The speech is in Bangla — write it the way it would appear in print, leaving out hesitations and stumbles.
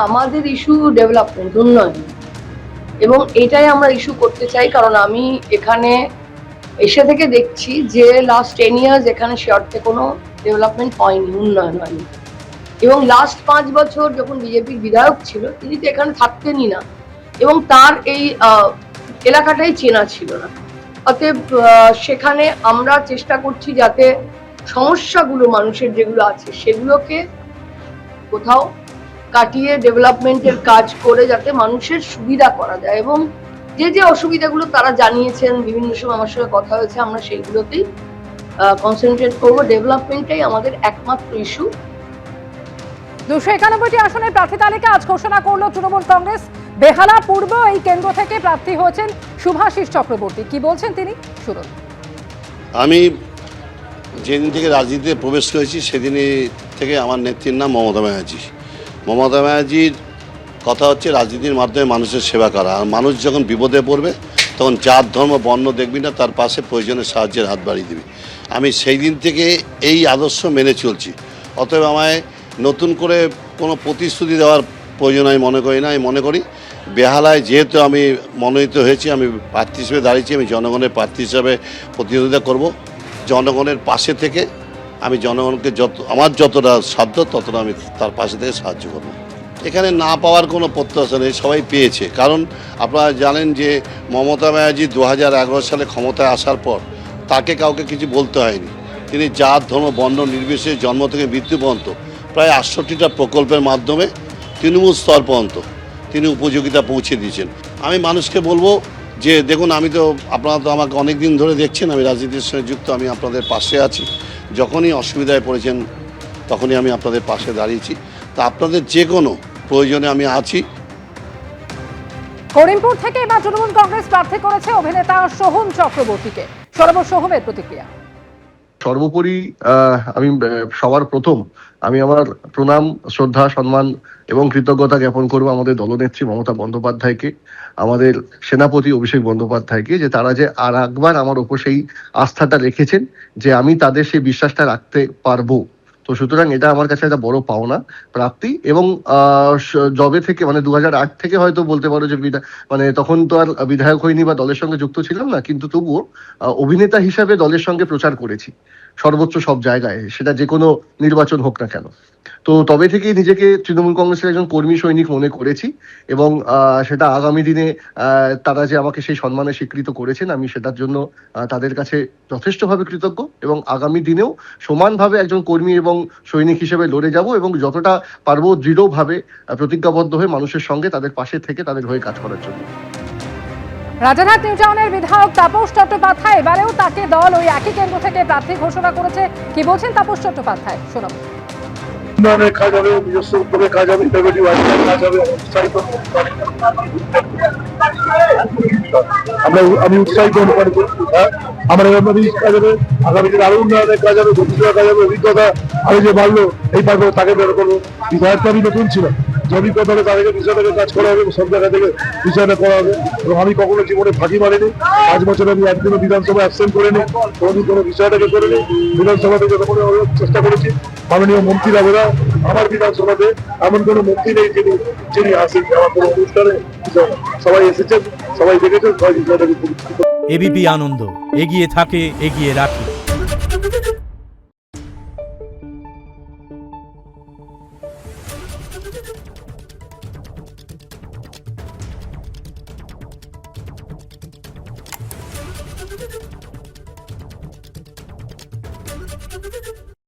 আমাদের ইস্যু ডেভেলপমেন্ট, উন্নয়ন, এবং এটাই আমরা ইস্যু করতে চাই। কারণ আমি এখানে এসে থেকে দেখছি যে লাস্ট 10 ইয়ার্স এখানে শেয়ারতে কোনো ডেভেলপমেন্ট হয়নি, উন্নয়ন হয়নি। এবং লাস্ট 5 বছর যখন বিজেপির বিধায়ক ছিল, তিনি তো এখানে থাকতেনই না, এবং তার এই এলাকাটাই চেনা ছিল না। অতএব সেখানে আমরা চেষ্টা করছি যাতে সমস্যাগুলো মানুষের যেগুলো আছে সেগুলোকে কোথাও কাটিয়ে ডেভেলপমেন্টের কাজ করে যাতে মানুষের সুবিধা করা যায়। এবং যে যে অসুবিধাগুলো তারা জানিয়েছেন, বিভিন্ন সময় আমার সঙ্গে কথা হয়েছে, আমরা সেইগুলোতেই কনসেন্ট্রেট করবো। ডেভেলপমেন্টটাই আমাদের একমাত্র ইস্যু। 291টি আসনের প্রার্থী তালিকা আজ ঘোষণা করলো তৃণমূল কংগ্রেস। বেহালা পূর্ব এই কেন্দ্র থেকে প্রার্থী হয়েছেন শুভাশিস চক্রবর্তী। কি বলছেন তিনি, শুনুন। আমি যেদিন থেকে রাজনীতিতে প্রবেশ করেছি সেদিন থেকে আমার নেত্রীর নাম মমতা ব্যানার্জি। মমতা ব্যানার্জির কথা হচ্ছে রাজনীতির মাধ্যমে মানুষের সেবা করা। আর মানুষ যখন বিপদে পড়বে তখন জাত ধর্ম বর্ণ দেখবি না, তার পাশে প্রয়োজনে সাহায্যের হাত বাড়িয়ে দিবি। আমি সেই দিন থেকে এই আদর্শ মেনে চলছি। অতএব আমায় নতুন করে কোনো প্রতিশ্রুতি দেওয়ার প্রয়োজন আমি মনে করি না। আমি মনে করি বেহালায় যেহেতু আমি মনোনীত হয়েছি, আমি প্রার্থী হিসেবে দাঁড়িয়েছি, আমি জনগণের প্রার্থী হিসাবে প্রতিদ্বন্দ্বিতা করব। জনগণের পাশে থেকে আমি জনগণকে আমার যতটা সাধ্য ততটা আমি তার পাশে থেকে সাহায্য করব। এখানে না পাওয়ার কোনো প্রত্যাশা নেই, সবাই পেয়েছে। কারণ আপনারা জানেন যে মমতা ব্যানার্জি 2011 সালে ক্ষমতায় আসার পর তাকে কাউকে কিছু বলতে হয়নি। তিনি জাত ধর্ম বর্ণ নির্বিশেষে জন্ম থেকে মৃত্যু পর্যন্ত প্রায় 68টা প্রকল্পের মাধ্যমে তৃণমূল স্তর পর্যন্ত তিনি উপযোগিতা পৌঁছে দিয়েছেন। আমি মানুষকে বলবো যে দেখুন, আমি তো আপনারা তো আমাকে অনেক দিন ধরে দেখছেন, আমি রাজনীতির সঙ্গে যুক্ত, আমি আপনাদের পাশে আছি। যখনই অসুবিধায় পড়েছেন তখনই আমি আপনাদের পাশে দাঁড়িয়েছি। তা আপনাদের যে কোনো প্রয়োজনে আমি আছি। করিমপুর থেকে এবার তৃণমূল কংগ্রেস প্রার্থী করেছে অভিনেতা সোহম চক্রবর্তীকে। সোহমের প্রতিক্রিয়া। সর্বোপরি আমি সবার প্রথম আমি আমার প্রণাম, শ্রদ্ধা, সম্মান এবং কৃতজ্ঞতা জ্ঞাপন করব আমাদের দলনেত্রী মমতা বন্দ্যোপাধ্যায়কে, আমাদের সেনাপতি অভিষেক বন্দ্যোপাধ্যায়কে, যে তারা যে আর একবার আমার ওপর সেই আস্থাটা রেখেছেন যে আমি তাদের সেই বিশ্বাসটা রাখতে পারবো। তো সুতরাং এটা আমার কাছে একটা বড় পাওনা প্রাপ্তি। এবং জবে থেকে মানে 2008 থেকে হয়তো বলতে পারো যে মানে তখন তো আর বিধায়ক হয়নি বা দলের সঙ্গে যুক্ত ছিলাম না, কিন্তু তবুও অভিনেতা হিসাবে দলের সঙ্গে প্রচার করেছি সর্বোচ্চ সব জায়গায়, সেটা যে কোনো নির্বাচন হোক না কেন। তো তবে থেকেই নিজেকে তৃণমূল কংগ্রেসের একজন কর্মী সৈনিক মনে করেছি। এবং সেটা আগামী দিনে তারা যে আমাকে সেই সম্মানে স্বীকৃত করেছেন, আমি সেটার জন্য তাদের কাছে যথেষ্টভাবে কৃতজ্ঞ। এবং আগামী দিনেও সমানভাবে একজন কর্মী এবং সৈনিক হিসেবে লড়ে যাব এবং যতটা পারবো দৃঢ়ভাবে প্রতিজ্ঞাবদ্ধ হয়ে মানুষের সঙ্গে তাদের পাশে থেকে তাদের হয়ে কাজ করার জন্য। রাজারহাট নিউ টাউনের বিধায়ক তাপস চট্টোপাধ্যায়, এবারেও তাকে দল ওই একই কেন্দ্র থেকে প্রার্থী ঘোষণা করেছে। কি বলছেন তাপস চট্টোপাধ্যায়, শোনাব। উন্নয়নের কাজ হবে, নিজস্ব উদ্যোগের কাজ হবে, ইন্টারভিউ কাজ হবে, আমি উৎসাহিত অনুমান করি। আমার কাজ হবে, আগামী দিনে আরো উন্নয়নের কাজ হবে, গতিশীল কাজ হবে, অভিজ্ঞতা আরো যে বাড়লো এই পারবো তাকে বের করবো। বিধায়ক আমি নতুন ছিলাম, যে অভিজ্ঞতা হবে তাদেরকে বিষয়টাকে কাজ করা হবে, সব জায়গা থেকে বিষয়টা করা হবে। এবং আমি কখনো জীবনে ফাঁকি মারিনি। 5 বছর আমি একদিনও বিধানসভা অ্যাবসেন্ট করিনি, কোনোদিন কোনো বিষয়টাকে করিনি। বিধানসভা থেকে যখন চেষ্টা করেছি, মাননীয় মন্ত্রীরা ওরা আমার বিধানসভাতে এমন কোনো মন্ত্রী নেই যিনি আসেন আমার কোনো অনুষ্ঠানে। সবাই এসেছেন, সবাই দেখেছেন, সবাই বিষয়টাকে। এবিপি আনন্দ এগিয়ে থাকে, এগিয়ে রাখে।